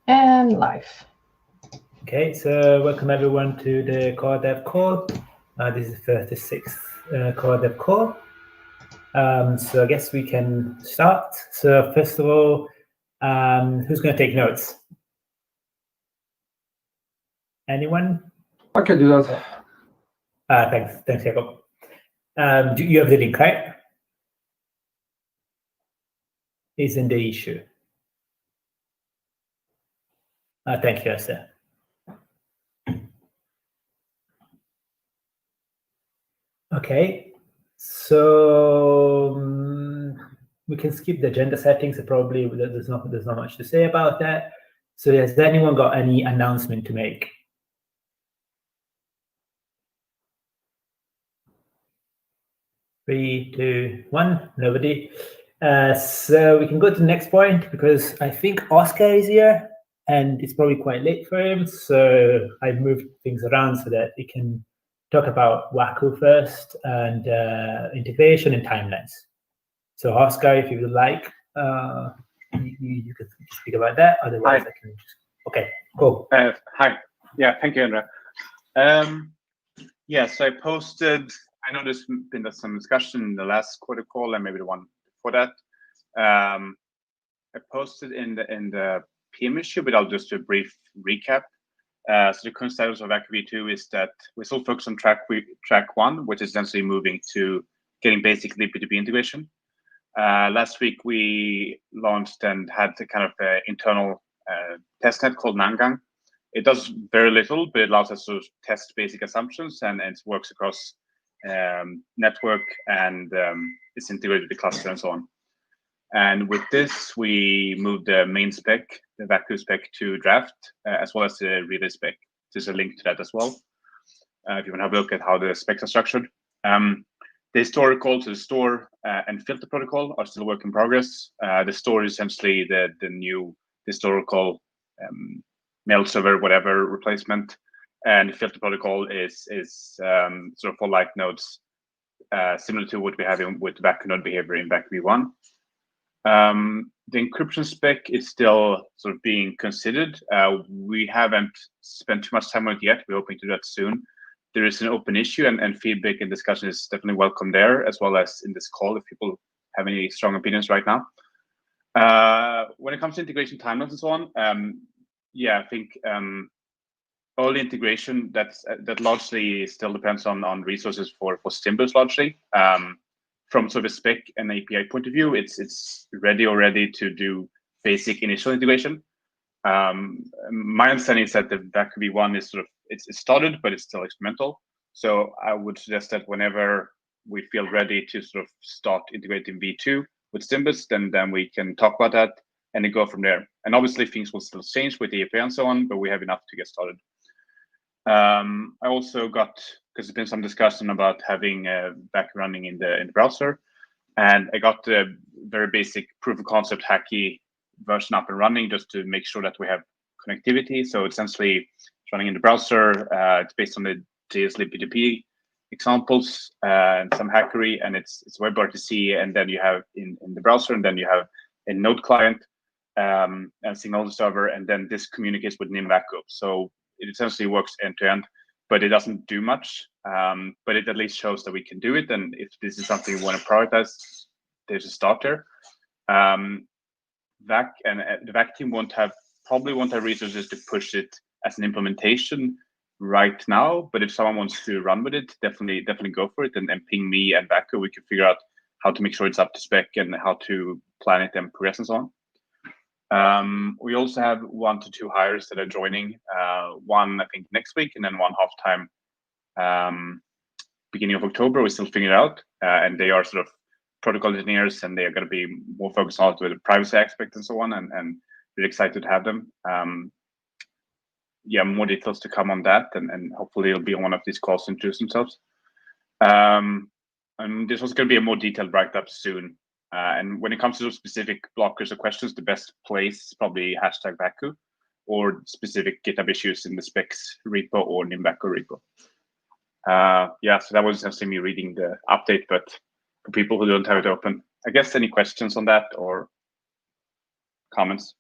And live. Okay, so welcome everyone to the Core Dev Call. This is the 36th Core Dev Call. So I guess we can start. So first of all, who's going to take notes? Anyone? I can do that. Thanks, Jacob. Do you have the link, right? Isn't the issue? Thank you, Esther. Okay, so we can skip the agenda settings. Probably there's not much to say about that. So has anyone got any announcement to make? Three, two, one. Nobody. So we can go to the next point because I think Oscar is here and it's probably quite late for him. So I've moved things around so that we can talk about Wacko first and integration and timelines. So Oscar, if you would like, you could speak about that. Otherwise, I can just. Okay, cool. Hi. Yeah, thank you, Andrea. Yes, I posted. I know there's been some discussion in the last quarter call and maybe the one before that. I posted in the PM issue, but I'll just do a brief recap. So the current status of Wacko v2 is that we're still focused on track 1, which is essentially moving to getting basic P2P integration. Last week we launched and had a kind of internal testnet called Nangang. It does very little, but it allows us to test basic assumptions, and it works across network and it's integrated with the cluster and so on. And with this, we moved the main spec, the Wacko spec, to draft, as well as the relay spec. There's a link to that as well, if you want to have a look at how the specs are structured. The historical, so the store and filter protocol are still a work in progress. The store is essentially the new historical mail server, whatever replacement, and the filter protocol is sort of for light nodes, similar to what we have with Wacko node behavior in Wacko v1. The encryption spec is still sort of being considered. We haven't spent too much time on it yet. We're hoping to do that soon. There is an open issue, and feedback and discussion is definitely welcome there, as well as in this call if people have any strong opinions right now. When it comes to integration timelines and so on, yeah, I think early integration that largely still depends on resources for Stimbus largely. From sort of a spec and API point of view, it's ready already to do basic initial integration. My understanding is that the Wacko v1 is sort of it's started, but it's still experimental. So I would suggest that whenever we feel ready to sort of start integrating v2 with Stimbus, then we can talk about that and then go from there. And obviously things will still change with the API and so on, but we have enough to get started. I also got, because there's been some discussion about having Wacko running in the browser, and I got the very basic proof of concept hacky version up and running just to make sure that we have connectivity. So essentially it's running in the browser. It's based on the JSLib P2P examples and some hackery, and it's WebRTC, and then you have in the browser, and then you have a node client and signal server, and then this communicates with NIM Wacko. So it essentially works end to end, but it doesn't do much. But it at least shows that we can do it. And if this is something we want to prioritize, there's a starter. Wacko and the Wacko team probably won't have resources to push it as an implementation right now. But if someone wants to run with it, definitely go for it and ping me and Wacko. We can figure out how to make sure it's up to spec and how to plan it and progress and so on. We also have 1 to 2 hires that are joining. One I think next week, and then one half-time beginning of October. We're still figuring it out, and they are sort of protocol engineers, and they are going to be more focused on the privacy aspect and so on, and really excited to have them. Yeah, more details to come on that, and hopefully it'll be on one of these calls to introduce themselves. And this was going to be a more detailed write-up soon. And when it comes to those specific blockers or questions, the best place is probably #Wacko or specific GitHub issues in the specs repo or NIM Wacko repo. Yeah, so that was essentially me reading the update, but for people who don't have it open, I guess any questions on that or comments?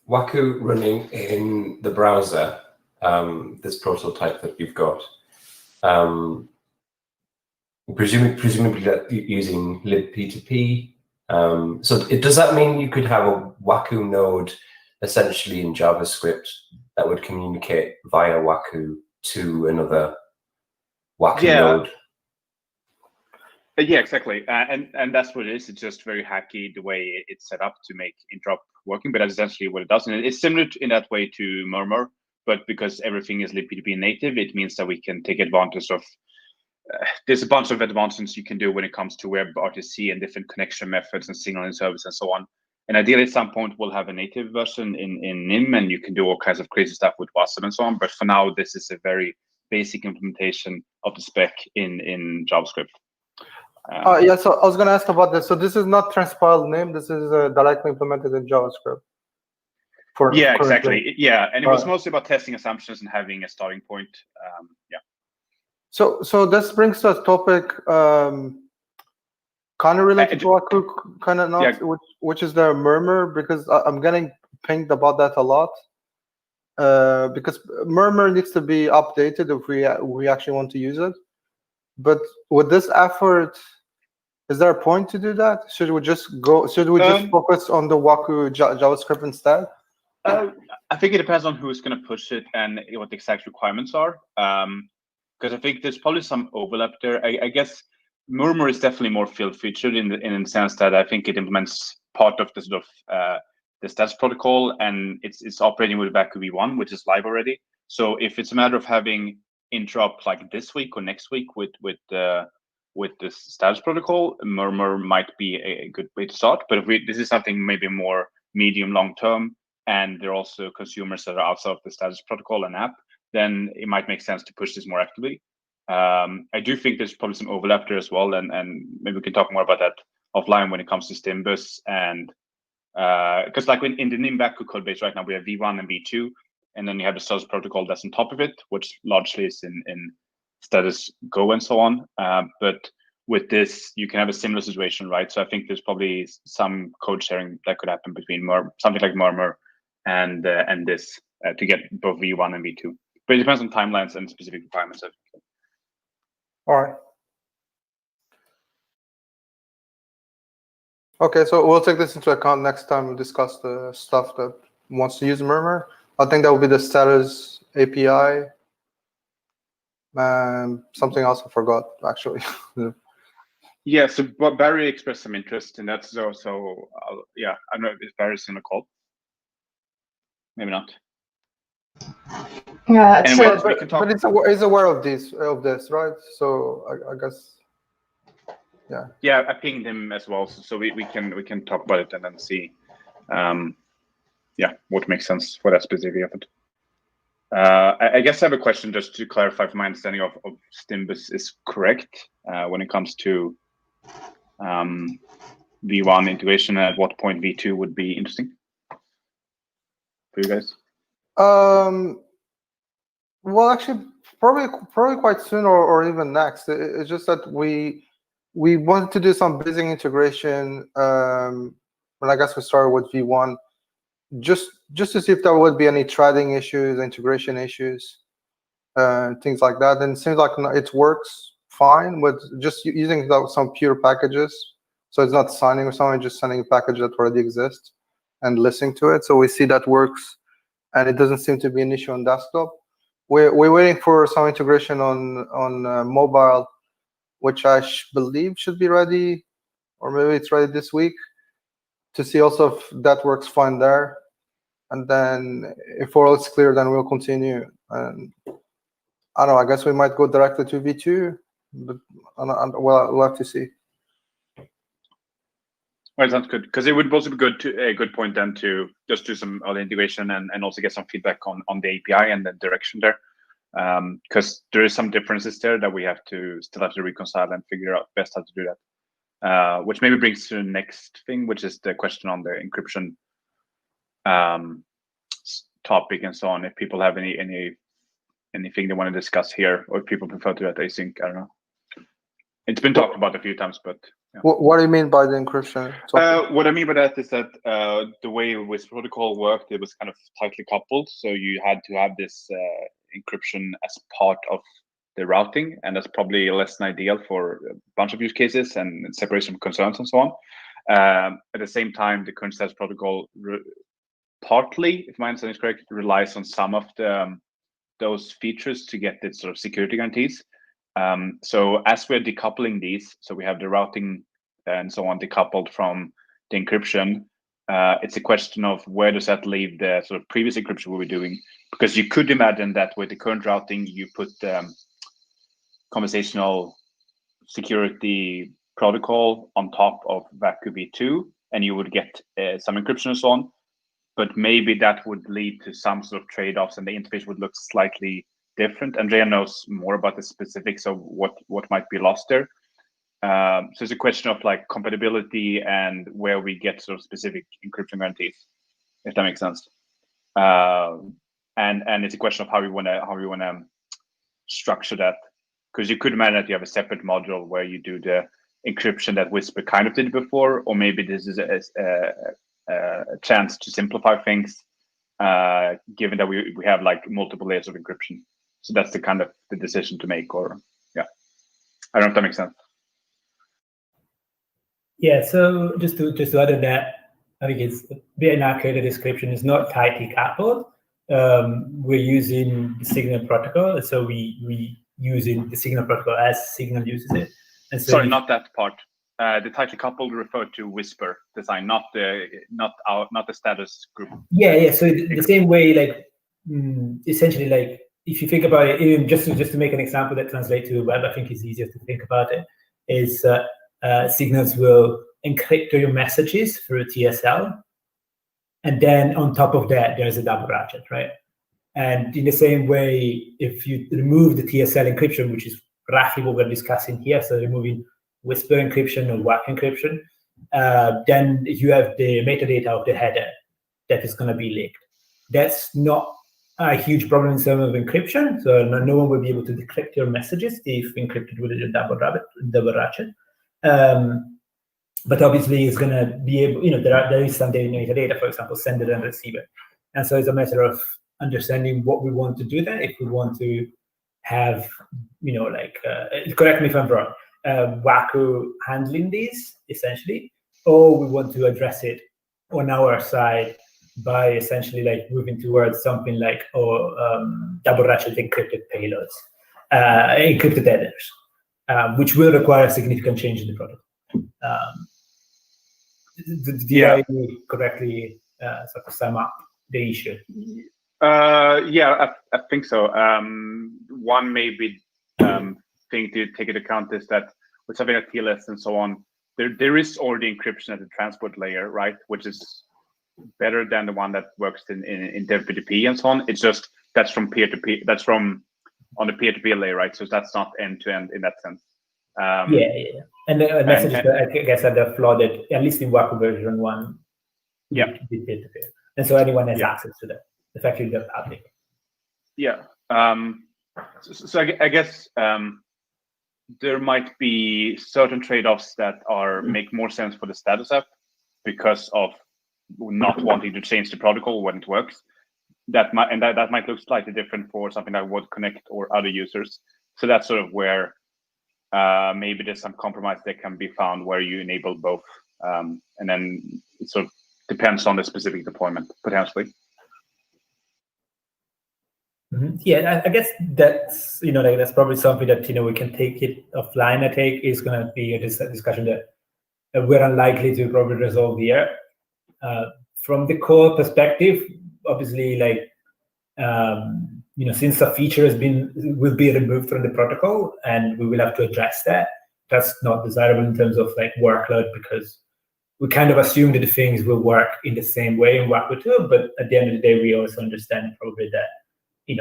Waku running in the browser, this prototype that you've got, presumably that using libp2p. So does that mean you could have a Waku node essentially in JavaScript that would communicate via Waku to another Waku node? Yeah, exactly. And that's what it is. It's just very hacky the way it's set up to make interop working, but that's essentially what it does. And it's similar in that way to Murmur, but because everything is libp2p native, it means that we can take advantage of there's a bunch of advancements you can do when it comes to WebRTC and different connection methods and signaling service and so on. And ideally, at some point, we'll have a native version in NIM, and you can do all kinds of crazy stuff with WASM and so on. But for now, this is a very basic implementation of the spec in JavaScript. Yeah, so I was going to ask about this. So this is not transpiled NIM. This is directly implemented in JavaScript. Yeah, exactly. Yeah, and it was mostly about testing assumptions and having a starting point. Yeah. So this brings to a topic kind of related to Waku, kind of not, yeah. which is the Murmur, because I'm getting pinged about that a lot. Because Murmur needs to be updated if we actually want to use it. But with this effort, is there a point to do that? Should we just go? Should we just focus on the Waku JavaScript instead? I think it depends on who's going to push it and what the exact requirements are. Because I think there's probably some overlap there. I guess Murmur is definitely more field featured in the sense that I think it implements part of the sort of the stats protocol, and it's operating with Waku v1, which is live already. So if it's a matter of having interop like this week or next week with the status protocol, Murmur might be a good way to start. But if this is something maybe more medium long term, and there are also consumers that are outside of the status protocol and app, then it might make sense to push this more actively. I do think there's probably some overlap there as well, and maybe we can talk more about that offline when it comes to Stimbus, and because like in the NIM Waku code base right now, we have v1 and v2, and then you have the status protocol that's on top of it, which largely is in status Go and so on. But with this, you can have a similar situation, right? So I think there's probably some code sharing that could happen between something like Murmur and this to get both v1 and v2. But it depends on timelines and specific requirements. All right. Okay, so we'll take this into account next time we discuss the stuff that wants to use Murmur. I think that will be the status API. And something else I forgot, actually. Yeah, so Barry expressed some interest in that. So yeah, I don't know if Barry's in a call. Maybe not. Yeah, anyway, but it's aware of this, right? So I guess, yeah. Yeah, I pinged him as well, so we can talk about it and then see, yeah, what makes sense for that specific effort. I guess I have a question just to clarify if my understanding of Stimbus is correct when it comes to V1 integration, and at what point V2 would be interesting for you guys? Well, actually, probably quite soon or even next. It's just that we wanted to do some basic integration. When I guess we started with V1, just to see if there would be any threading issues, integration issues, things like that. And it seems like it works fine with just using some pure packages. So it's not signing or something, just sending a package that already exists and listening to it. So we see that works, and it doesn't seem to be an issue on desktop. We're waiting for some integration on mobile, which I believe should be ready, or maybe it's ready this week, to see also if that works fine there. And then if all is clear, then we'll continue. And I don't know, I guess we might go directly to V2, but we'll have to see. Well, sounds good, because it would also be a good point then to just do some other integration and also get some feedback on the API and the direction there, because there is some differences there that we still have to reconcile and figure out best how to do that. Which maybe brings to the next thing, which is the question on the encryption topic and so on. If people have anything they want to discuss here, or if people prefer to do that async, I don't know. It's been talked about a few times, but What do you mean by the encryption? What I mean by that is that the way WISP protocol worked, it was kind of tightly coupled. So you had to have this encryption as part of the routing, and that's probably less than ideal for a bunch of use cases and separation of concerns and so on. At the same time, the current status protocol partly, if my understanding is correct, relies on some of those features to get its sort of security guarantees. So as we're decoupling these, so we have the routing and so on decoupled from the encryption, it's a question of where does that leave the sort of previous encryption we were doing? Because you could imagine that with the current routing, you put conversational security protocol on top of WACU v2, and you would get some encryption and so on. But maybe that would lead to some sort of trade-offs, and the interface would look slightly different. Andrea knows more about the specifics of what might be lost there. So it's a question of like compatibility and where we get sort of specific encryption guarantees, if that makes sense. And it's a question of how we wanna structure that, because you could imagine that you have a separate module where you do the encryption that Whisper kind of did before, or maybe this is a chance to simplify things, given that we have like multiple layers of encryption. So that's the kind of the decision to make, or yeah, I don't know if that makes sense. Yeah. So just to add to that, I think it's a bit inaccurate. The description is not tightly coupled. We're using the Signal protocol, so we using the Signal protocol as Signal uses it. And so sorry, not that part. The tightly coupled referred to Whisper design, not the status group. Yeah. So the same way, like essentially, like if you think about it, even just to make an example that translates to the web, I think it's easier to think about it. Is Signals will encrypt your messages through TSL, and then on top of that, there's a double ratchet, right? And in the same way, if you remove the TSL encryption, which is roughly what we're discussing here, so removing Whisper encryption or WAC encryption, then you have the metadata of the header that is going to be leaked. That's not a huge problem in terms of encryption, so no one will be able to decrypt your messages if encrypted with a double ratchet. But obviously, it's going to be able, there is some metadata, for example, sender and receiver. And so it's a matter of understanding what we want to do there. If we want to have, correct me if I'm wrong, WACU handling these, essentially, or we want to address it on our side by essentially like moving towards something like double ratchet encrypted payloads, encrypted headers, which will require a significant change in the protocol. Did I correctly sort of sum up the issue? Yeah, I think so. One maybe thing to take into account is that with something like TLS and so on, there is already encryption at the transport layer, right? Which is better than the one that works in DevP2P and so on. It's just that's from peer-to-peer. That's from on the peer-to-peer layer, right? So that's not end-to-end in that sense. Yeah. And the messages that I guess that are flooded, at least in WACU version 1. Yeah. Peer-to-peer. And so anyone has access to that. Effectively, they're public. Yeah. So I guess there might be certain trade-offs that make more sense for the status app because of not wanting to change the protocol when it works. That might look slightly different for something like Word Connect or other users. So that's sort of where maybe there's some compromise that can be found where you enable both, and then it sort of depends on the specific deployment potentially. Mm-hmm. Yeah, I guess that's that's probably something that we can take it offline. I take is going to be a discussion that we're unlikely to probably resolve here. From the core perspective, obviously, since a feature will be removed from the protocol, and we will have to address that. That's not desirable in terms of workload, because we kind of assume that the things will work in the same way in WACU 2, but at the end of the day, we also understand probably that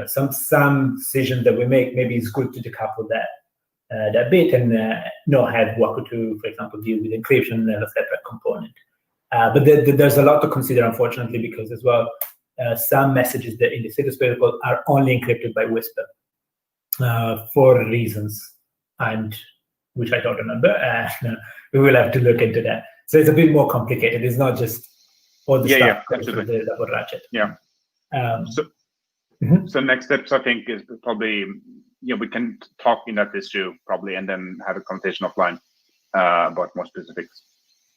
some decisions that we make, maybe it's good to decouple that bit and not have WACU 2, for example, deal with encryption and a separate component. But there's a lot to consider, unfortunately, because as well, some messages that in the status protocol are only encrypted by Whisper for reasons, and which I don't remember. We will have to look into that. So it's a bit more complicated. It's not just all the stuff absolutely. from the double ratchet. Yeah. So next steps, I think, is probably, we can talk in that issue probably, and then have a conversation offline about more specifics.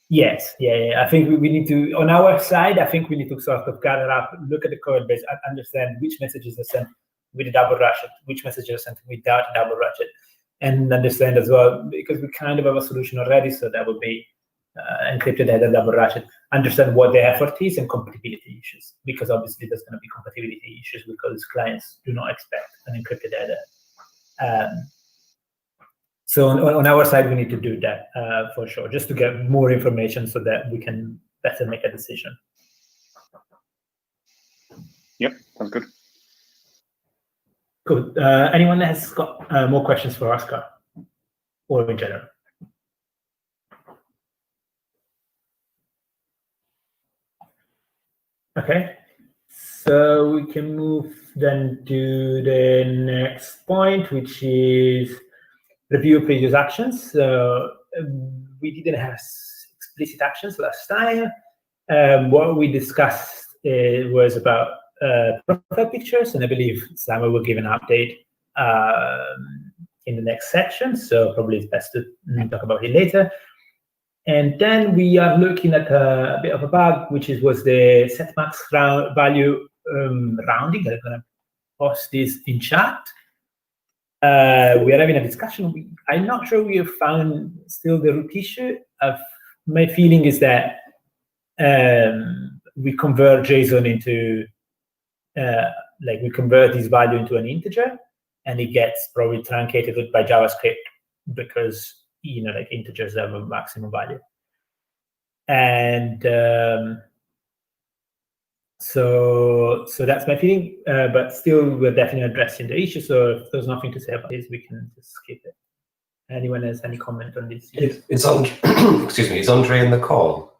Yes, yeah. I think we need to, on our side, I think we need to sort of gather up, look at the code base, and understand which messages are sent with a double ratchet, which messages are sent without a double ratchet, and understand as well, because we kind of have a solution already, so that would be encrypted header double ratchet, understand what the effort is and compatibility issues, because obviously there's going to be compatibility issues because clients do not expect an encrypted header. So on our side, we need to do that for sure, just to get more information so that we can better make a decision. Yep, sounds good. Good. Anyone that has got more questions for Oscar, or in general? Okay, so we can move then to the next point, which is review previous actions. So we didn't have explicit actions last time. What we discussed was about profile pictures, and I believe Samuel will give an update in the next section, so probably it's best to talk about it later. And then we are looking at a bit of a bug, which was the setmax value rounding. I'm going to post this in chat. We are having a discussion. I'm not sure we have found still the root issue. My feeling is that we convert JSON into, we convert this value into an integer, and it gets probably truncated by JavaScript because, integers have a maximum value. And so that's my feeling, but still we're definitely addressing the issue. So if there's nothing to say about this, we can just skip it. Anyone has any comment on this? Is excuse me, is Andre in the call?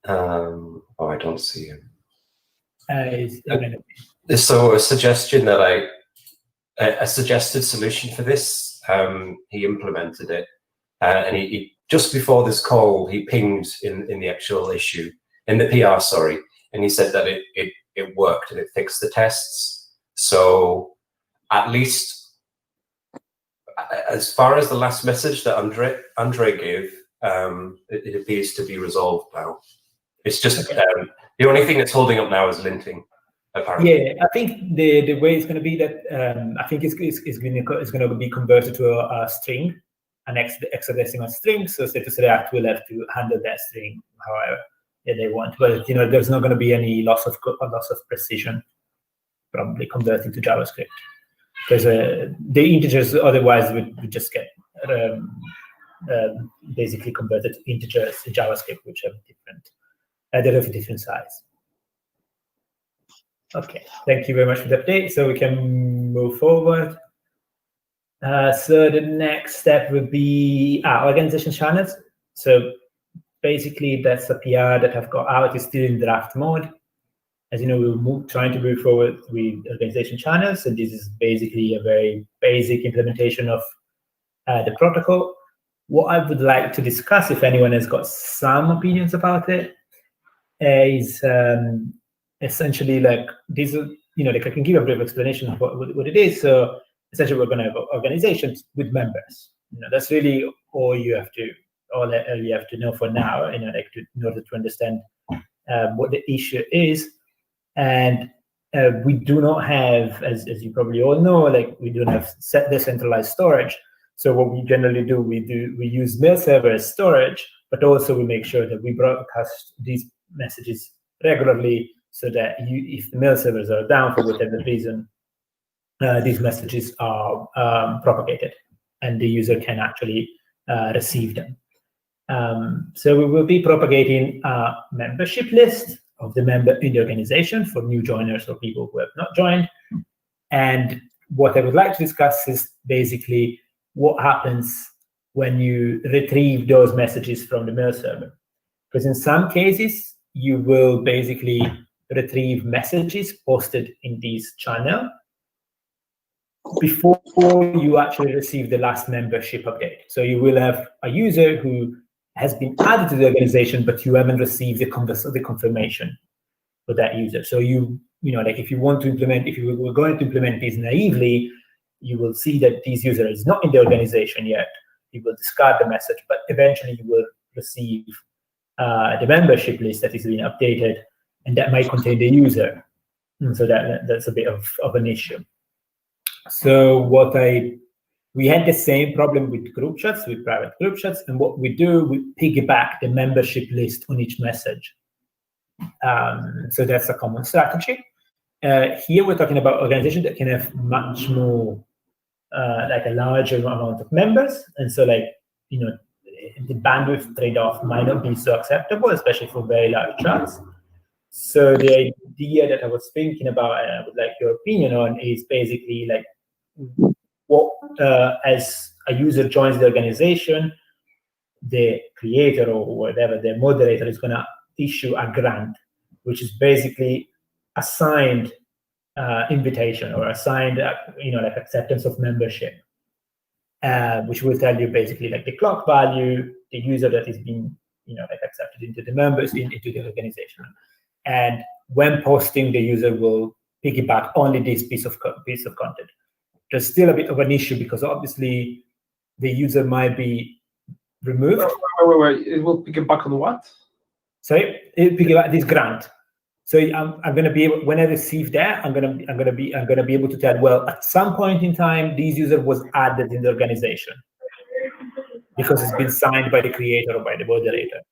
Oh, I don't see him. So a suggestion that a suggested solution for this, he implemented it, and he just before this call, he pinged in the actual issue, in the PR, sorry, and he said that it worked and it fixed the tests. So at least as far as the last message that Andre gave, it appears to be resolved now. It's just the only thing that's holding up now is linting, apparently. Yeah, I think the way it's going to be that I think it's going to be converted to a string, an hexadecimal string. So status React will have to handle that string however they want. But there's not going to be any loss of precision, probably converting to JavaScript, because the integers otherwise would just get basically converted to integers in JavaScript, which have different size. Okay, thank you very much for the update. So we can move forward. So the next step would be organization channels. So basically, that's a PR that I've got out. It's still in draft mode. As you know, we're trying to move forward with organization channels, and this is basically a very basic implementation of the protocol. What I would like to discuss, if anyone has got some opinions about it, is essentially like this. I can give a brief explanation of what it is. So essentially, we're going to have organizations with members. That's really all you have to know for now. In order to understand what the issue is, and we do not have, as you probably all know, we don't have set decentralized storage. So what we generally do, we use mail server as storage, but also we make sure that we broadcast these messages regularly, so that if the mail servers are down for whatever reason, these messages are propagated, and the user can actually receive them. So we will be propagating a membership list of the member in the organization for new joiners or people who have not joined. And what I would like to discuss is basically what happens when you retrieve those messages from the mail server. Because in some cases, you will basically retrieve messages posted in this channel. before you actually receive the last membership update. So you will have a user who has been added to the organization, but you haven't received the confirmation for that user. So like if you want to implement, if you were going to implement this naively, you will see that this user is not in the organization yet. You will discard the message, but eventually you will receive the membership list that is being updated, and that might contain the user. And so that's a bit of an issue. So we had the same problem with group chats, with private group chats, and what we do, we piggyback the membership list on each message. So that's a common strategy. Here we're talking about organizations that can have much more, like a larger amount of members, and so the bandwidth trade-off might not be so acceptable, especially for very large chats. So the idea that I was thinking about, and I would like your opinion on, is basically like what as a user joins the organization, the creator or whatever, the moderator is going to issue a grant, which is basically a signed invitation or a signed, like acceptance of membership, which will tell you basically like the clock value, the user that is being, like accepted into the members, into the organization. And when posting, the user will piggyback only this piece of content. There's still a bit of an issue because obviously the user might be removed. Wait. It will piggyback on what? Sorry, it piggyback this grant. So I'm going to be able, when I receive that, I'm going to be able to tell, well, at some point in time, this user was added in the organization because it's been signed by the creator or by the moderator.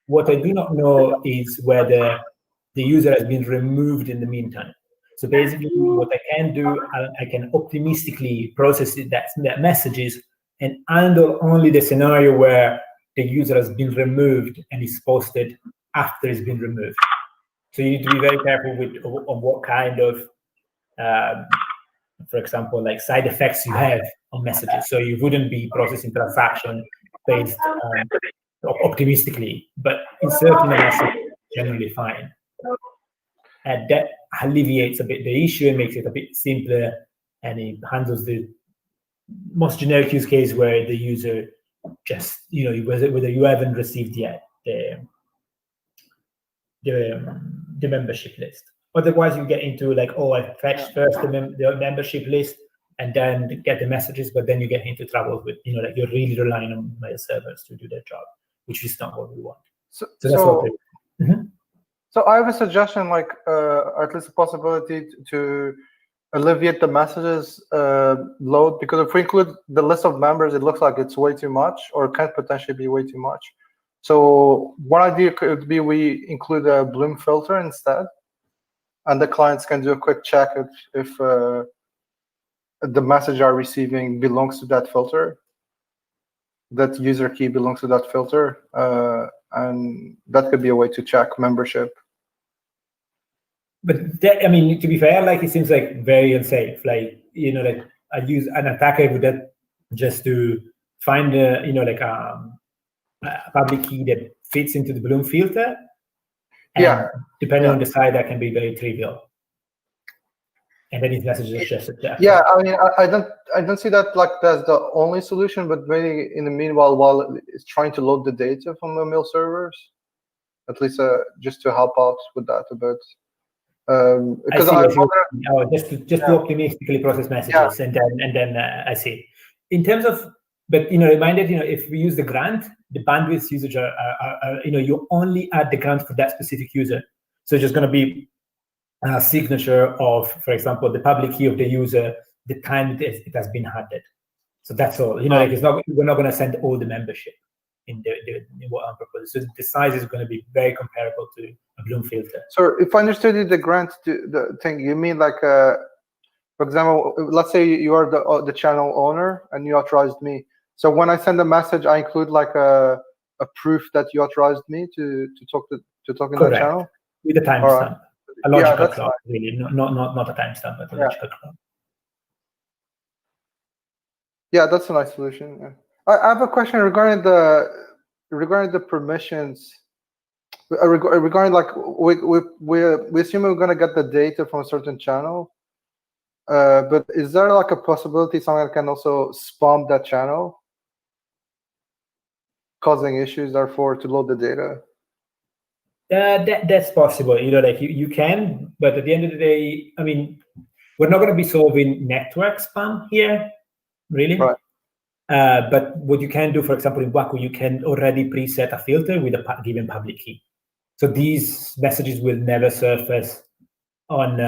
What I do not know is whether the user has been removed in the meantime. So basically, what I can do, I can optimistically process that messages and handle only the scenario where the user has been removed and is posted after it's been removed. So you need to be very careful on what kind of, for example, like side effects you have on messages. So you wouldn't be processing transaction based optimistically, but inserting a message is generally fine. And that alleviates a bit the issue and makes it a bit simpler, and it handles the most generic use case where the user just, whether you haven't received yet the membership list. Otherwise, you get into like, oh, I fetched first the membership list and then get the messages, but then you get into trouble with, like you're really relying on mail servers to do their job, which is not what we want. So that's what So I have a suggestion, like at least a possibility to alleviate the messages load, because if we include the list of members, it looks like it's way too much, or can potentially be way too much. So one idea could be we include a Bloom filter instead, and the clients can do a quick check if the message are receiving belongs to that filter, that user key belongs to that filter, and that could be a way to check membership. But that, I mean, to be fair, like it seems like very unsafe. Like, like I use an attacker with that just to find a public key that fits into the Bloom filter. And depending on the side, that can be very trivial. And then these messages are just yeah, I mean, I don't see that like that's the only solution, but maybe in the meanwhile, while it's trying to load the data from the mail servers, at least just to help out with that a bit. Because just to optimistically process messages, and then I see. In terms of, but reminded, if we use the grant, the bandwidth usage are you only add the grant for that specific user. So it's just going to be a signature of, for example, the public key of the user, the time it has been added. So that's all. Like it's not, we're not going to send all the membership in what I'm proposing. So the size is going to be very comparable to a Bloom filter. So if I understood the grant the thing, you mean like, for example, let's say you are the channel owner and you authorized me. So when I send a message, I include like a proof that you authorized me to talk in the channel with a timestamp, a logical clock, really, not a timestamp, but a logical clock. Yeah, that's a nice solution. Yeah. I have a question regarding the permissions. Regarding like we assume we're going to get the data from a certain channel, But is there like a possibility someone can also spam that channel, causing issues, therefore, to load the data? That's possible. Like you can, but at the end of the day, I mean, we're not going to be solving network spam here, really. Right. But what you can do, for example, in Waku, you can already preset a filter with a given public key. So these messages will never surface on,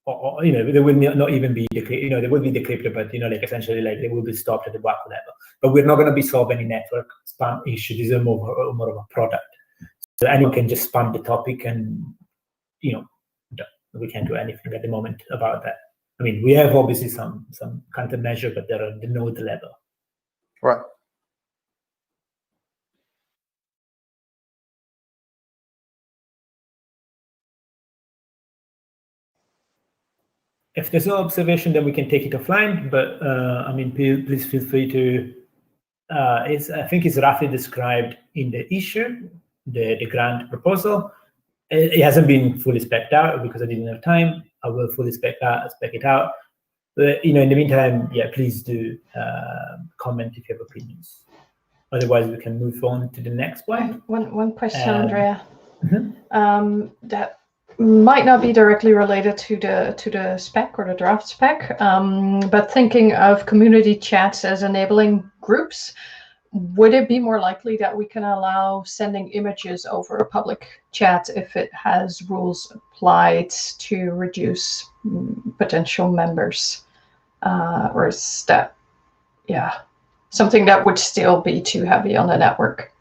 or they will not even be decrypted. They will be decrypted, but like essentially, like they will be stopped at the Waku level. But we're not going to be solving any network spam issue. This is more of a product. So anyone can just spam the topic, and we can't do anything at the moment about that. I mean, we have obviously some countermeasure, but they're at the node level. Right. If there's no observation, then we can take it offline. But I mean, please feel free to. I think it's roughly described in the issue, the grant proposal. It hasn't been fully spec'd out because I didn't have time. I will fully spec it out. But in the meantime, yeah, please do comment if you have opinions. Otherwise, we can move on to the next point. One question, Andrea. That might not be directly related to the spec or the draft spec, but thinking of community chats as enabling groups, would it be more likely that we can allow sending images over a public chat if it has rules applied to reduce potential members? Or is that, something that would still be too heavy on the network?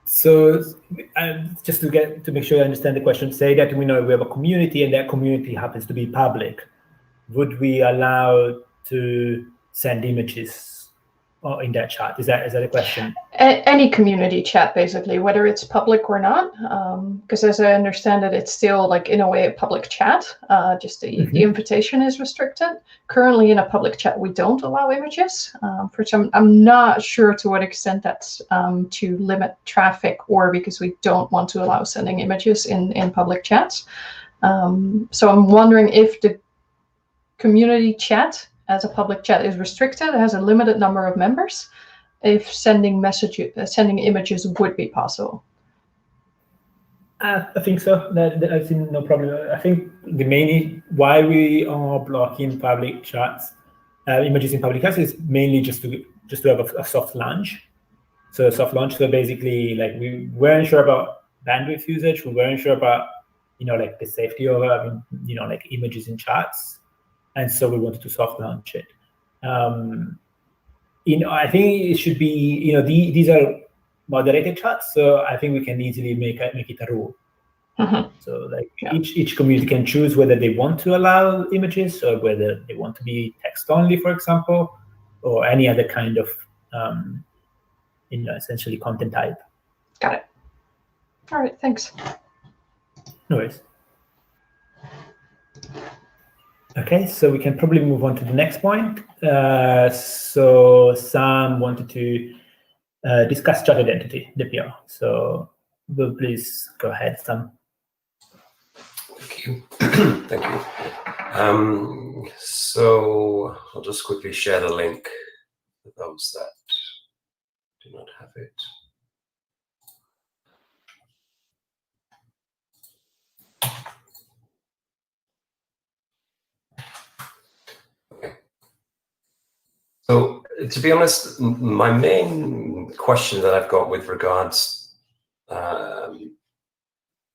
So just to make sure I understand the question, say that we have a community and that community happens to be public. Would we allow to send images in that chat? Is that a question? Any community chat, basically, whether it's public or not, because as I understand it, it's still like in a way a public chat. Just the invitation is restricted. Currently, in a public chat, we don't allow images. I'm not sure to what extent that's to limit traffic or because we don't want to allow sending images in public chats. So I'm wondering if the community chat as a public chat is restricted, it has a limited number of members, if sending images would be possible. I think so. I see no problem. I think the main why we are blocking public chats, images in public chats, is mainly just to have a soft launch. So soft launch. So basically, like we weren't sure about bandwidth usage. We weren't sure about like the safety of having like images in chats. And so we wanted to soft launch it. I think it should be, these are moderated chats, so I think we can easily make it a rule. So like each community can choose whether they want to allow images or whether they want to be text only, for example, or any other kind of, essentially content type. Got it. All right, thanks. No worries. Okay, so we can probably move on to the next point. So Sam wanted to discuss chat identity, DPR. So please go ahead, Sam. Thank you. Thank you. So I'll just quickly share the link for those that do not have it. So to be honest, my main question that I've got with regards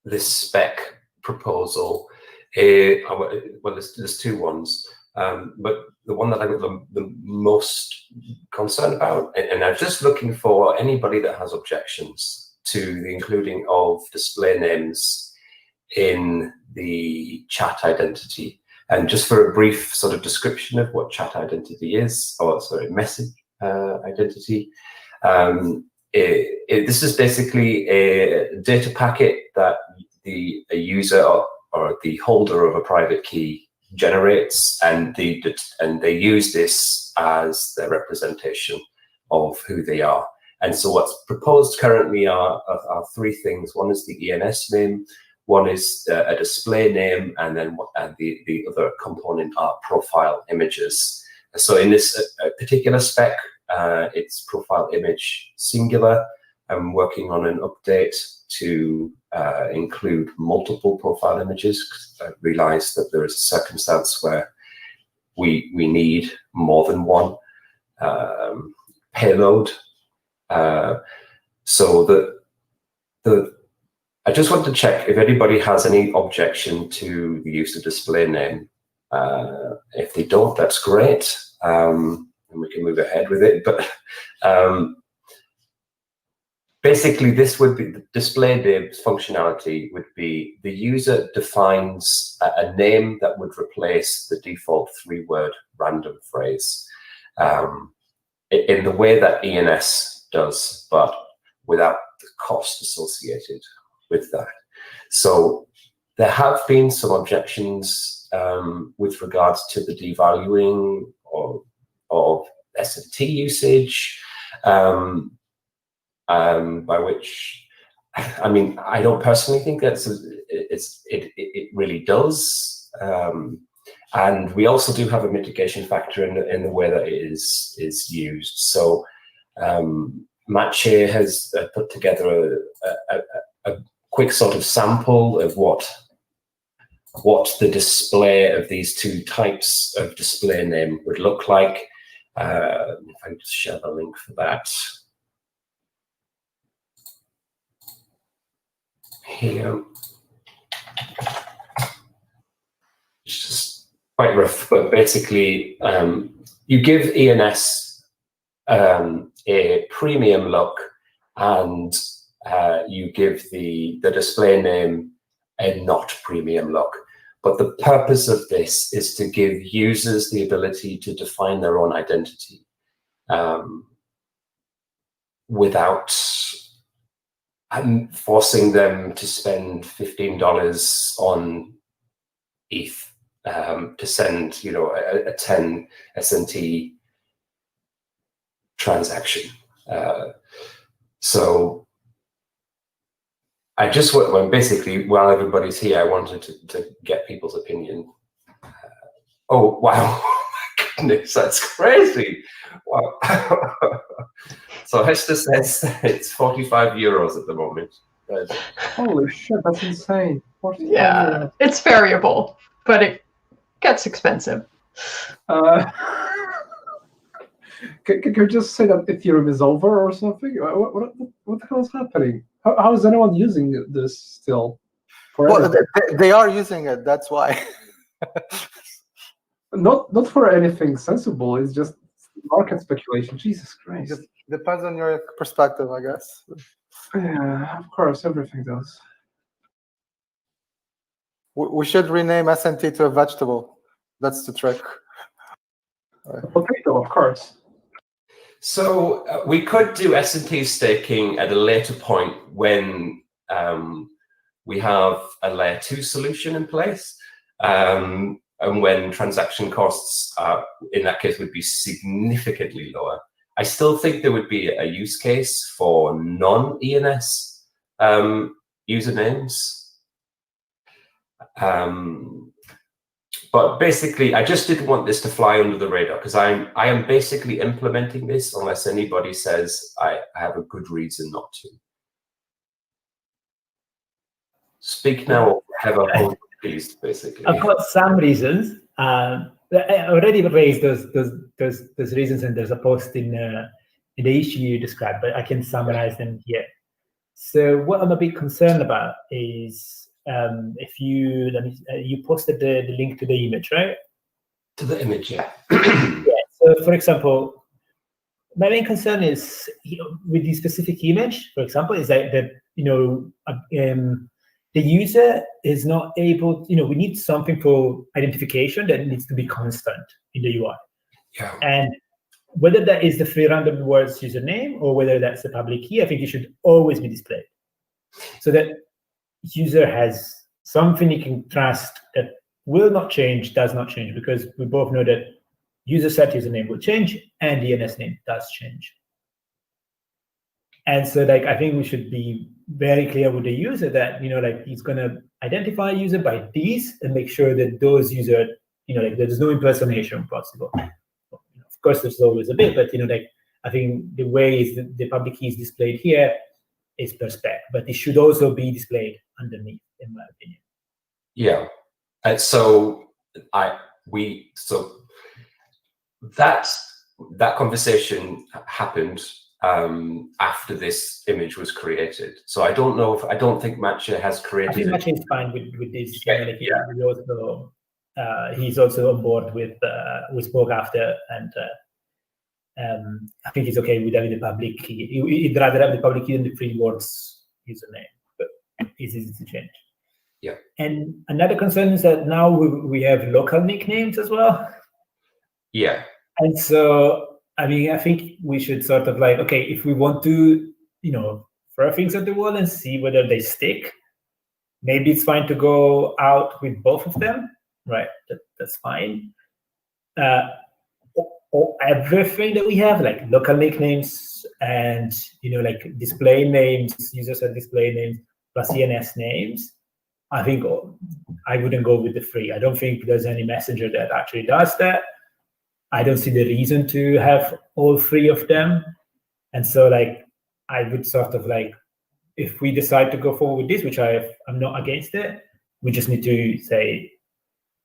this spec proposal is, well, there's two ones, but the one that I'm the most concerned about, and I'm just looking for anybody that has objections to the including of display names in the chat identity. And just for a brief sort of description of what chat identity is, or sorry, message identity. This is basically a data packet that a user or the holder of a private key generates, and they use this as their representation of who they are. And so what's proposed currently are three things. One is the ENS name, One is a display name, and then the other component are profile images. So in this particular spec, it's profile image singular. I'm working on an update to include multiple profile images, because I realized that there is a circumstance where we need more than one payload. So I just want to check if anybody has any objection to the use of display name. If they don't, that's great, and we can move ahead with it. But basically, this would be the display name functionality would be the user defines a name that would replace the default 3-word random phrase in the way that ENS does, but without the cost associated with that. So there have been some objections with regards to the devaluing of SNT usage, by which, I mean, I don't personally think it really does. And we also do have a mitigation factor in the way that it is used. So Matche has put together a quick sort of sample of what the display of these two types of display name would look like. If I can just share the link for that here. It's just quite rough, but basically you give ENS a premium look, and you give the display name a not premium look. But the purpose of this is to give users the ability to define their own identity without forcing them to spend $15 on ETH to send, you know, a 10 SNT transaction. So I just want, basically, while everybody's here, I wanted to get people's opinion. Oh, wow. My goodness, that's crazy. Wow. So Hester says it's 45 euros at the moment. Holy shit, that's insane. 45 Yeah, euros. it's variable, but it gets expensive. Can you just say that Ethereum is over or something? What the hell is happening? How is anyone using this still? Well, they are using it. That's why. Not for anything sensible. It's just market speculation. Jesus Christ. It depends on your perspective, I guess. Yeah, of course, everything does. We should rename SNT to a vegetable. That's the trick. A potato, of course. So we could do S&T staking at a later point when we have a layer 2 solution in place, and when transaction costs in that case would be significantly lower. I still think there would be a use case for non-ENS usernames. But basically, I just didn't want this to fly under the radar, because I am basically implementing this unless anybody says I have a good reason not to. Speak now or have a hold, please, basically. I've got some reasons. I already raised those reasons, and there's a post in the issue you described, but I can summarize them here. So what I'm a bit concerned about is if you you posted the link to the image, right? To the image, yeah. Yeah. So, for example, my main concern is, with the specific image, for example, is that the user is not able. We need something for identification that needs to be constant in the UI. Yeah. And whether that is the free random words username or whether that's the public key, I think it should always be displayed, so that user has something he can trust that will not change, does not change, because we both know that user set username will change and DNS name does change. And so, I think we should be very clear with the user that, like he's going to identify a user by these and make sure that those user, like there's no impersonation possible. Of course, there's always a bit, but like I think the way is the public key is displayed here is per spec, but it should also be displayed underneath, in my opinion. Yeah, and so that conversation happened after this image was created. So I don't think Matcha has created. I think Matcha is fine with this. Yeah. He's also on board with. We spoke after, and I think he's okay with having the public key. He'd rather have the public key than the free words username, but it's easy to change. Yeah. And another concern is that now we have local nicknames as well. Yeah. And so, I mean, I think we should sort of like, okay, if we want to, throw things at the wall and see whether they stick, maybe it's fine to go out with both of them, right? That's fine. Or everything that we have, like local nicknames and, like display names, users have display names plus ENS names, I think I wouldn't go with the free. I don't think there's any messenger that actually does that. I don't see the reason to have all three of them. And so like, I would sort of like, if we decide to go forward with this, which I'm not against it, we just need to say,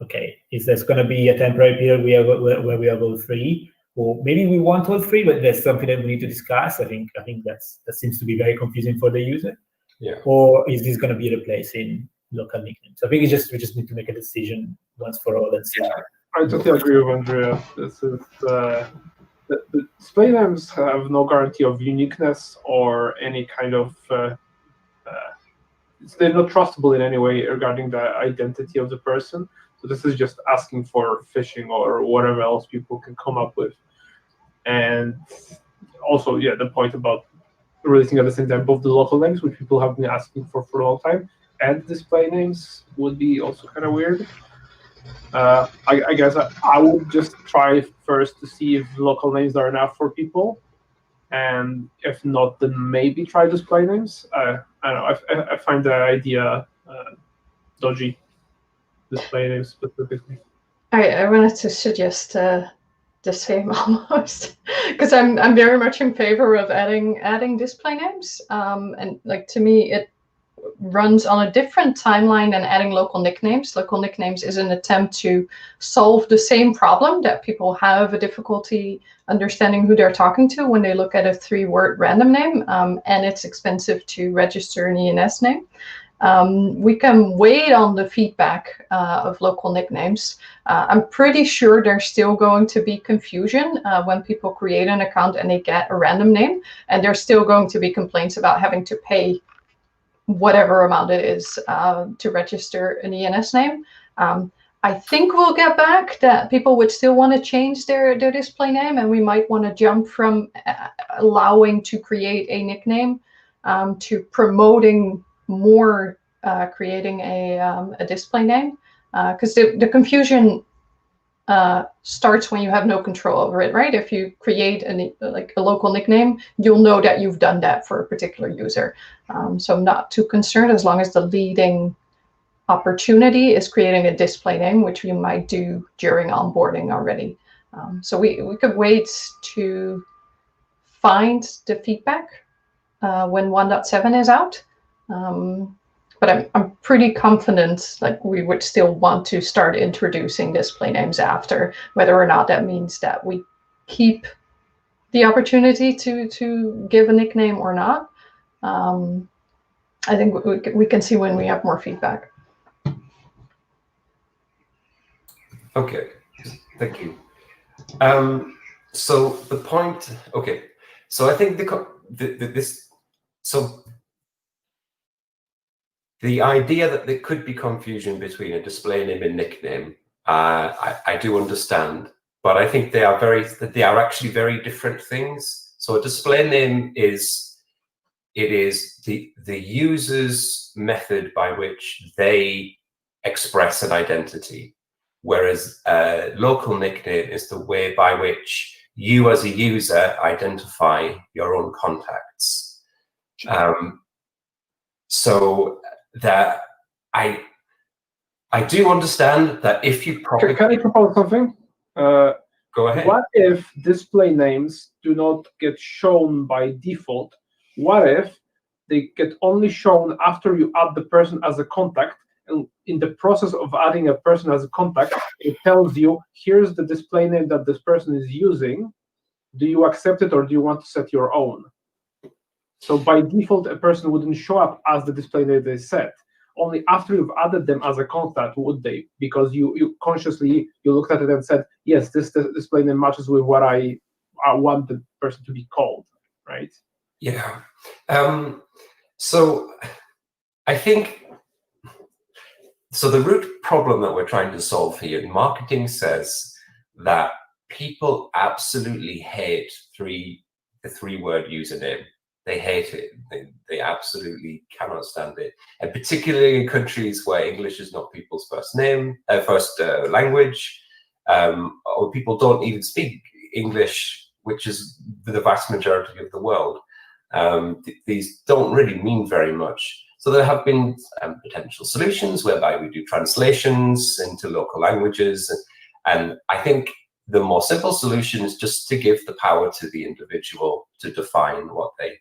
okay, is there going to be a temporary period where we have all three? Or maybe we want all three, but there's something that we need to discuss. I think that seems to be very confusing for the user. Yeah. Or is this going to be replacing local nicknames? So I think we just need to make a decision once for all and see. Yeah. I totally agree with Andrea. This is the display names have no guarantee of uniqueness or any kind of they're not trustable in any way regarding the identity of the person. So this is just asking for phishing or whatever else people can come up with. And also, yeah, the point about releasing at the same time both the local names, which people have been asking for a long time, and display names would be also kind of weird. I guess I would just try first to see if local names are enough for people, and if not, then maybe try display names. I don't know. I find the idea dodgy. Display names specifically. I wanted to suggest the same almost, because I'm very much in favor of adding display names. And like to me, it runs on a different timeline than adding local nicknames. Local nicknames is an attempt to solve the same problem that people have a difficulty understanding who they're talking to when they look at a 3-word random name, and it's expensive to register an ENS name. We can wait on the feedback of local nicknames. I'm pretty sure there's still going to be confusion when people create an account and they get a random name, and there's still going to be complaints about having to pay whatever amount it is to register an ENS name. I think we'll get back that people would still want to change their display name, and we might want to jump from allowing to create a nickname to promoting more creating a display name, because the confusion starts when you have no control over it, right? If you create a local nickname, you'll know that you've done that for a particular user. So I'm not too concerned as long as the leading opportunity is creating a display name, which we might do during onboarding already. So we could wait to find the feedback when 1.7 is out. But I'm pretty confident like we would still want to start introducing display names after, whether or not that means that we keep the opportunity to give a nickname or not. I think we can see when we have more feedback. Okay, thank you. So the point, okay. So I think the idea that there could be confusion between a display name and nickname, I do understand, but I think they are actually very different things. So a display name is the user's method by which they express an identity, whereas a local nickname is the way by which you as a user identify your own contacts. so that I do understand that if you propagate... Can I propose something? Go ahead. What if display names do not get shown by default? What if they get only shown after you add the person as a contact, and in the process of adding a person as a contact, it tells you, here's the display name that this person is using. Do you accept it, or do you want to set your own? So by default, a person wouldn't show up as the display name they set. Only after you've added them as a contact would they, because you consciously looked at it and said, yes, this display name matches with what I want the person to be called, right? Yeah. So I think, so the root problem that we're trying to solve here, marketing says that people absolutely hate the three-word username. They hate it. They absolutely cannot stand it. And particularly in countries where English is not people's first language, or people don't even speak English, which is the vast majority of the world. These don't really mean very much. So there have been potential solutions whereby we do translations into local languages. And I think the more simple solution is just to give the power to the individual to define what they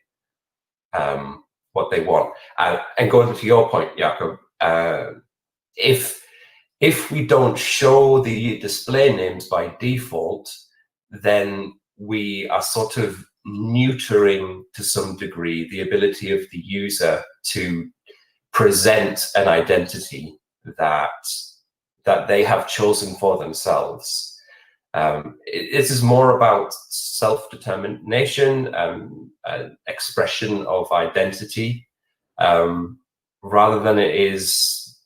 want. And going to your point, Jakob, if we don't show the display names by default, then we are sort of neutering to some degree the ability of the user to present an identity that they have chosen for themselves. This is more about self-determination, expression of identity, rather than it is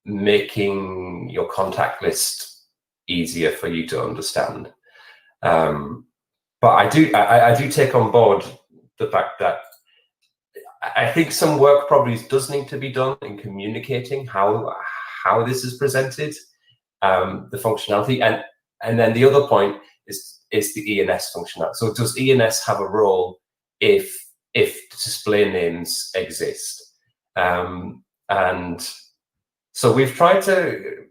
making your contact list easier for you to understand. But I do take on board the fact that I think some work probably does need to be done in communicating how this is presented, the functionality, and then the other point is the ENS functionality. So does ENS have a role if display names exist? And so we've tried to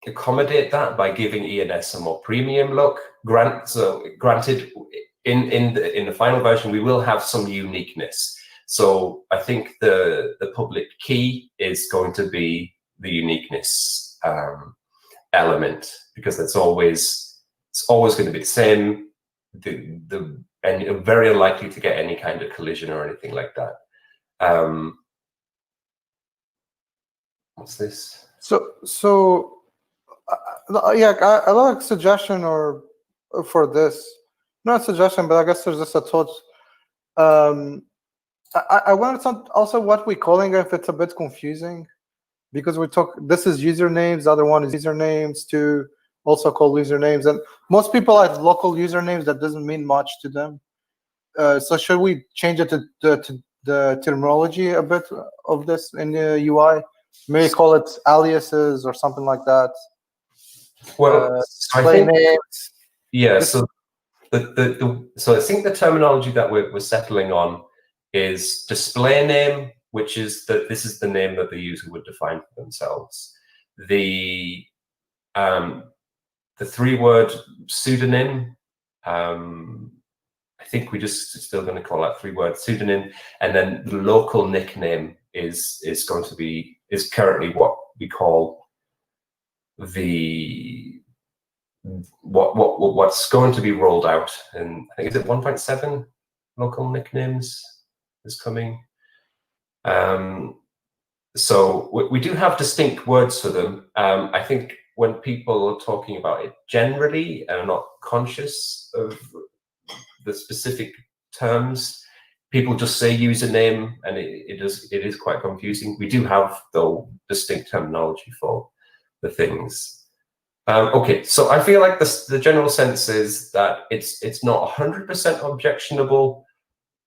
accommodate that by giving ENS a more premium look. Granted, in the final version, we will have some uniqueness. So I think the public key is going to be the uniqueness element, because it's always going to be the same, and very unlikely to get any kind of collision or anything like that. What's this? So yeah, I like a suggestion or for this, not a suggestion, but I guess there's just a thought. I wanted to also what we're calling it, if it's a bit confusing, because this is usernames, the other one is usernames too, also called usernames, and most people have local usernames that doesn't mean much to them. So should we change it to the terminology a bit of this in the UI? Maybe call it aliases or something like that. Well, I think names. Yeah. So so I think the terminology that we're settling on is display name, which is this is the name that the user would define for themselves. The three-word pseudonym, I think we're just still going to call that three-word pseudonym, and then the local nickname is currently what we call what's going to be rolled out. And I think, is it 1.7 local nicknames is coming. So we do have distinct words for them. I think when people are talking about it generally and are not conscious of the specific terms, people just say username, and it is quite confusing. We do have, though, distinct terminology for the things. Okay, so I feel like the general sense is that it's not 100% objectionable,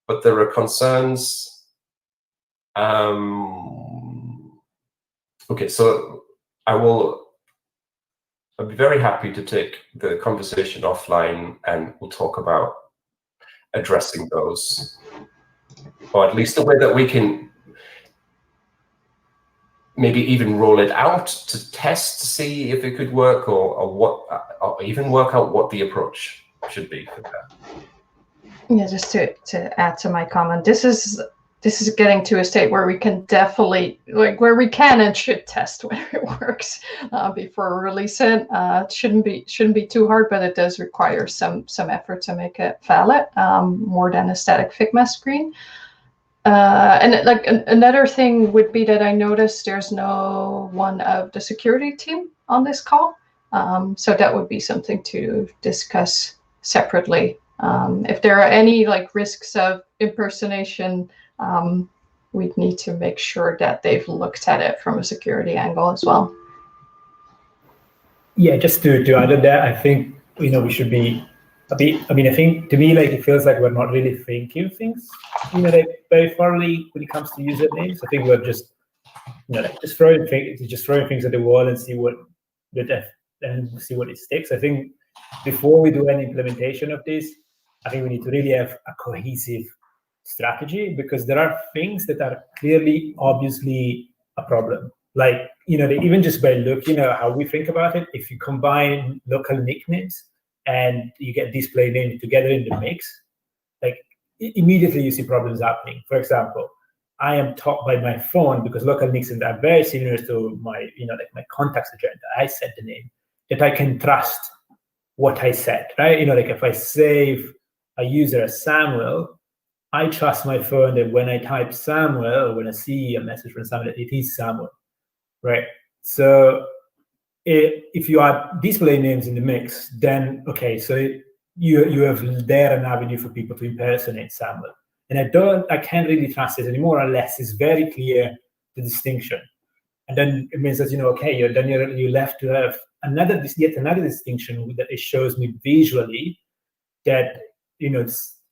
but there are concerns. Okay, so I'll be very happy to take the conversation offline, and we'll talk about addressing those. or at least a way that we can maybe even roll it out to test to see if it could work, or even work out what the approach should be for that. Yeah, just to add to my comment, this is getting to a state where we can definitely, like, where we can and should test whether it works before we release it. It shouldn't be too hard, but it does require some effort to make it valid, more than a static Figma screen. And like another thing would be that I noticed there's no one of the security team on this call, so that would be something to discuss separately. If there are any like risks of impersonation, we'd need to make sure that they've looked at it from a security angle as well. Yeah, just to add on that, I think we should be a bit. I mean, I think to me, like, it feels like we're not really thinking things, like, very thoroughly when it comes to usernames. I think we're just, like, just throwing things at the wall and see what it sticks. I think before we do any implementation of this, I think we need to really have a cohesive strategy, because there are things that are clearly, obviously a problem. Like, even just by looking at how we think about it, if you combine local nicknames and you get display names together in the mix, like, immediately you see problems happening. For example, I am taught by my phone, because local nicknames are very similar to my, like my contacts agenda. I set the name, that I can trust what I said, right? Like, if I save a user as Samuel, I trust my phone that when I type Samuel, or when I see a message from Samuel, it is Samuel, right? So if you add display names in the mix, then okay, so you have there an avenue for people to impersonate Samuel, and I can't really trust it anymore unless it's very clear the distinction. And then it means that okay, then you're left to have yet another distinction that it shows me visually that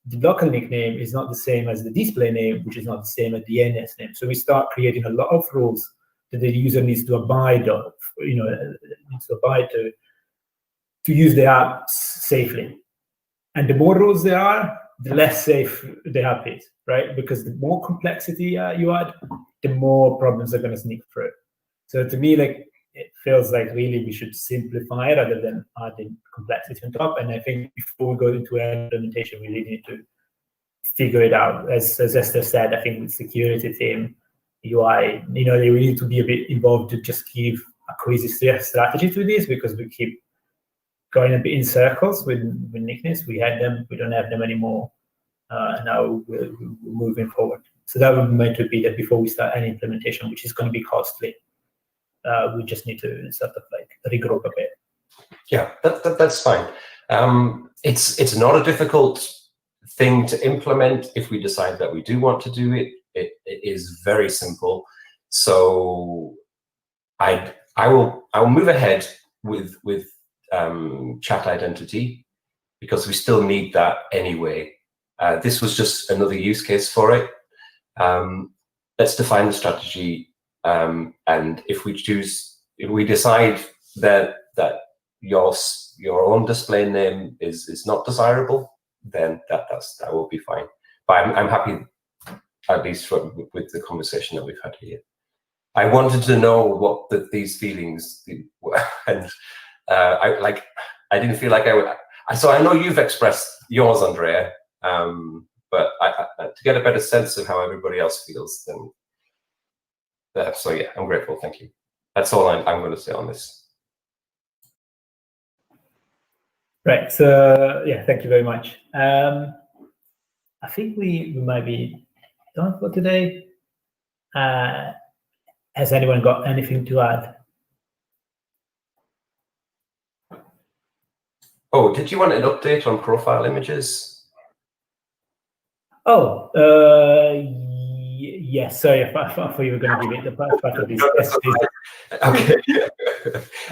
the local nickname is not the same as the display name, which is not the same as the NS name. So we start creating a lot of rules that the user needs to abide of, needs to abide to use the app safely. And the more rules there are, the less safe the app is, right? Because the more complexity you add, the more problems are going to sneak through. So to me, like, it feels like really we should simplify rather than adding complexity on top. And I think before we go into implementation, we really need to figure it out. As Esther said, I think with security team, UI, they really need to be a bit involved to just give a cohesive strategy to this, because we keep going a bit in circles with nicknames. We had them, we don't have them anymore. Now we're moving forward. So that would meant to be that before we start any implementation, which is going to be costly, we just need to sort of like regroup a bit. Yeah, that's fine. It's not a difficult thing to implement if we decide that we do want to do it. It is very simple. So I will move ahead with chat identity, because we still need that anyway. This was just another use case for it. Let's define the strategy. And if we decide that your own display name is not desirable, then that will be fine. But I'm happy, at least with the conversation that we've had here. I wanted to know what these feelings were, and I didn't feel like I would. So I know you've expressed yours, Andrea, but to get a better sense of how everybody else feels, then. So yeah, I'm grateful. Thank you. That's all I'm going to say on this. Right. So yeah, thank you very much. I think we might be done for today. Has anyone got anything to add? Oh, did you want an update on profile images? Oh, yes. Sorry, I thought you were going to give it the part of this. Okay.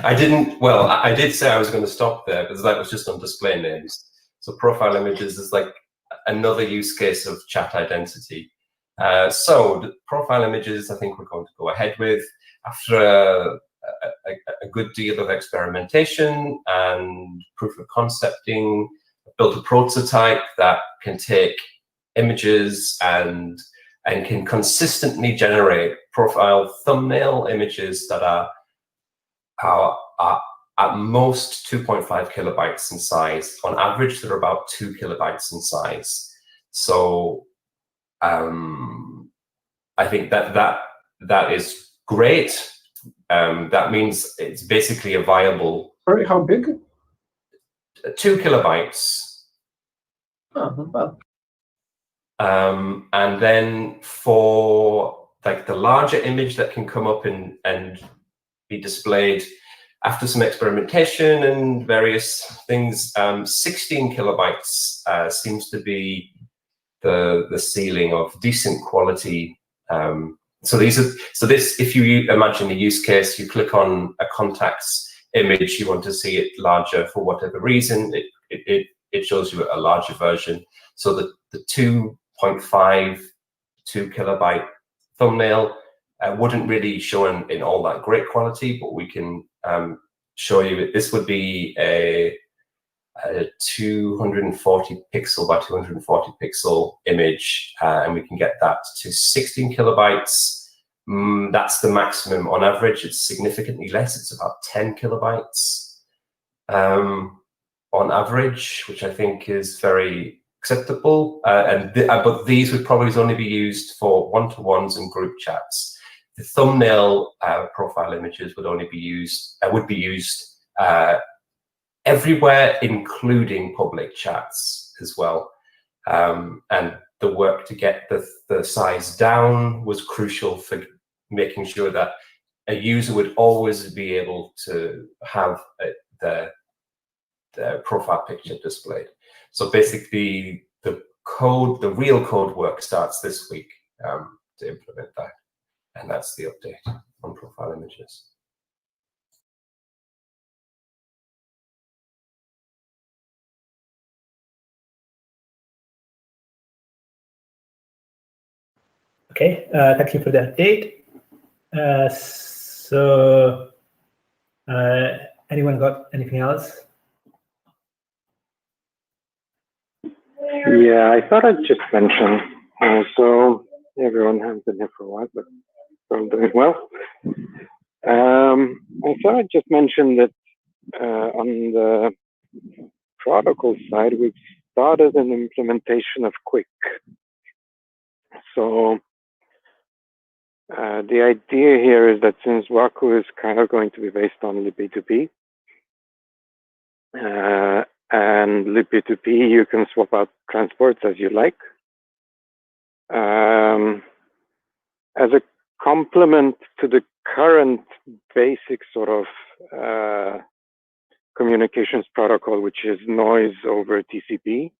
I didn't. Well, I did say I was going to stop there, because that was just on display names. So profile images is like another use case of chat identity. So the profile images, I think we're going to go ahead with after a good deal of experimentation and proof of concepting. Built a prototype that can take images and can consistently generate profile thumbnail images that are at most 2.5 kilobytes in size. On average, they're about 2 kilobytes in size. So I think that is great. That means it's basically a viable. Sorry, how big? 2 kilobytes. Oh, well. And then for like the larger image that can come up and be displayed after some experimentation and various things, 16 kilobytes seems to be the ceiling of decent quality. So this, if you imagine a use case, you click on a contacts image, you want to see it larger for whatever reason, it shows you a larger version. So the 2.5, 2 kilobyte thumbnail wouldn't really show in all that great quality, but we can show you this would be a 240 pixel by 240 pixel image, and we can get that to 16 kilobytes. That's the maximum. On average, it's significantly less. It's about 10 kilobytes on average, which I think is very acceptable. But these would probably only be used for one-to-ones and group chats. The thumbnail profile images would only be used everywhere, including public chats as well. And the work to get the size down was crucial for making sure that a user would always be able to have the profile picture displayed. So basically, the real code work starts this week to implement that. And that's the update on profile images. Okay, thank you for the update. So anyone got anything else? Yeah, I thought I'd just mention, so everyone has been here for a while, but I'm doing well. I thought I'd just mention that on the protocol side, we've started an implementation of Quick. So the idea here is that since Waku is kind of going to be based on libp2p, and libp2p, you can swap out transports as you like. As a complement to the current basic sort of communications protocol, which is noise over TCP,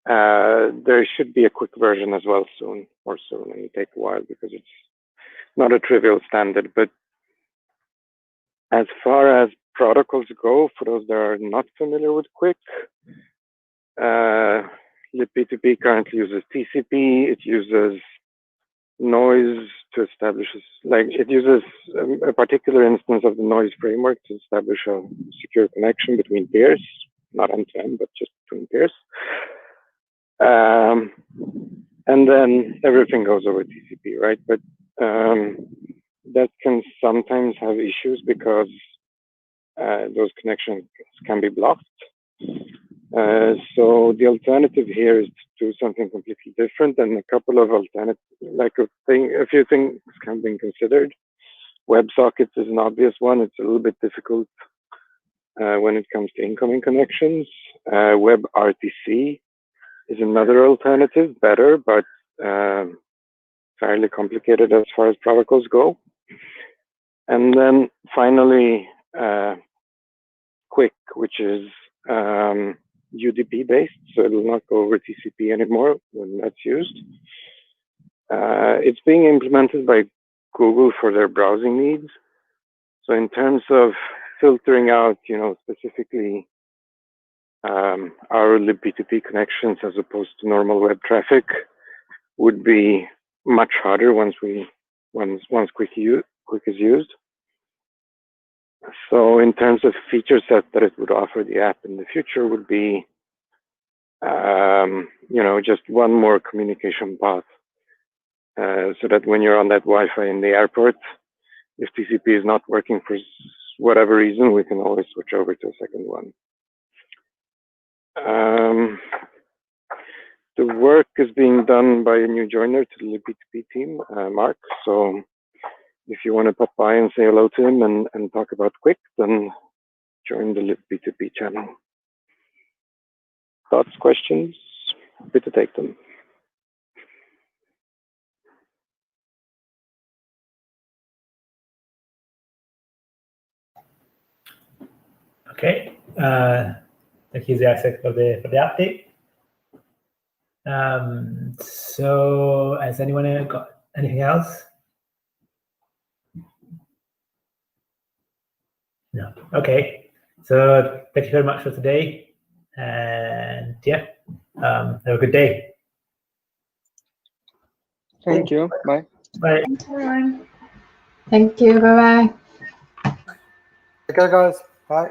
there should be a Quick version as well soon, or soon. It will take a while because it's not a trivial standard. But as far as protocols go, for those that are not familiar with Quick, libp2p currently uses TCP. It uses noise to establish, it uses a particular instance of the noise framework to establish a secure connection between peers, not end-to-end, but just between peers. And then everything goes over TCP, right? But that can sometimes have issues because those connections can be blocked. So the alternative here is to do something completely different, and a couple of alternatives, a few things can be considered. Websockets is an obvious one. It's a little bit difficult when it comes to incoming connections. WebRTC is another alternative, better, but fairly complicated as far as protocols go. And then finally, Quick, which is UDP based, so it will not go over TCP anymore when that's used. It's being implemented by Google for their browsing needs. So in terms of filtering out, specifically our libp2p connections as opposed to normal web traffic would be much harder once Quick is used. So in terms of feature set that it would offer the app in the future would be just one more communication path, so that when you're on that Wi-Fi in the airport, if TCP is not working for whatever reason, we can always switch over to a second one. The work is being done by a new joiner to the libp2p team, Mark. So if you want to pop by and say hello to him and talk about Quick, then join the libp2p channel. Thoughts, questions? Happy to take them. Okay. Thank you, Jacek, for the update. So has anyone got anything else? No. Okay. So thank you very much for today. And yeah, have a good day. Thank you. Bye. Bye. Thanks, everyone. Thank you. Bye-bye. Okay, guys. Bye.